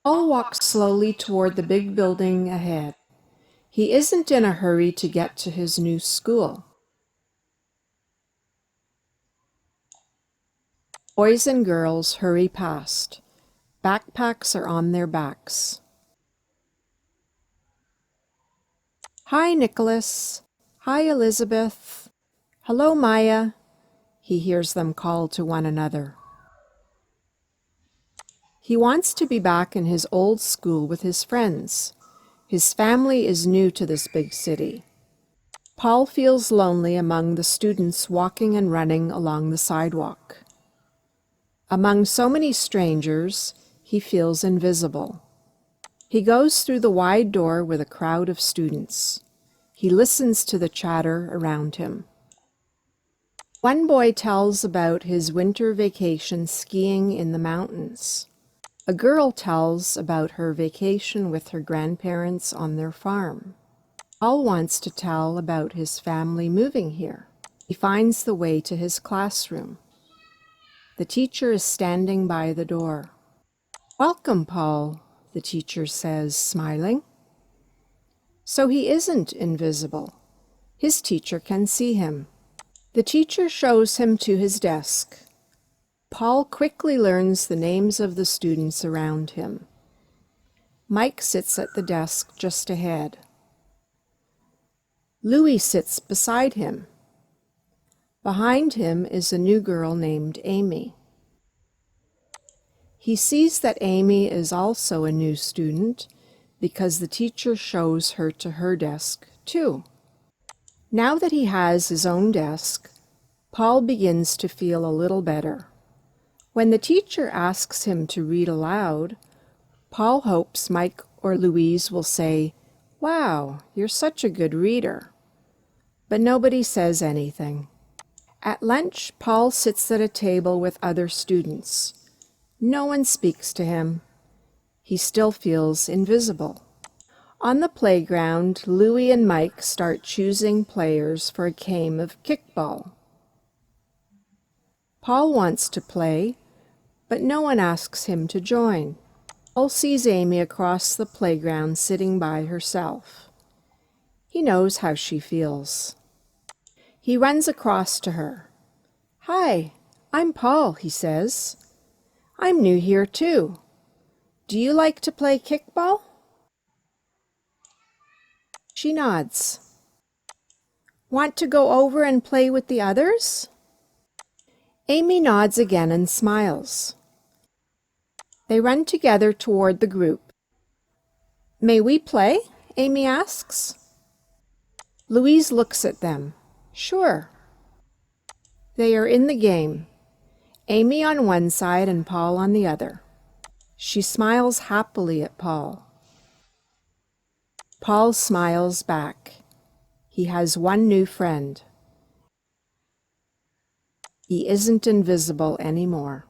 Paul walks slowly toward the big building ahead. He isn't in a hurry to get to his new school. Boys and girls hurry past. Backpacks are on their backs. Hi, Nicholas. Hi, Elizabeth. Hello, Maya. He hears them call to one another. He wants to be back in his old school with his friends. His family is new to this big city. Paul feels lonely among the students walking and running along the sidewalk. Among so many strangers, he feels invisible. He goes through the wide door with a crowd of students. He listens to the chatter around him. One boy tells about his winter vacation skiing in the mountains. A girl tells about her vacation with her grandparents on their farm. Paul wants to tell about his family moving here. He finds the way to his classroom. The teacher is standing by the door. "Welcome, Paul," the teacher says, smiling. So he isn't invisible. His teacher can see him. The teacher shows him to his desk. Paul quickly learns the names of the students around him. Mike sits at the desk just ahead. Louis sits beside him. Behind him is a new girl named Amy. He sees that Amy is also a new student because the teacher shows her to her desk too. Now that he has his own desk, Paul begins to feel a little better. When the teacher asks him to read aloud, Paul hopes Mike or Louise will say, "Wow, you're such a good reader." But nobody says anything. At lunch, Paul sits at a table with other students. No one speaks to him. He still feels invisible. On the playground, Louis and Mike start choosing players for a game of kickball. Paul wants to play, but no one asks him to join. Paul sees Amy across the playground sitting by herself. He knows how she feels. He runs across to her. "Hi, I'm Paul," he says. "I'm new here too. Do you like to play kickball?" She nods. "Want to go over and play with the others?" Amy nods again and smiles. They run together toward the group. "May we play?" Amy asks. Louise looks at them. "Sure." They are in the game. Amy on one side and Paul on the other. She smiles happily at Paul. Paul smiles back. He has one new friend. He isn't invisible anymore.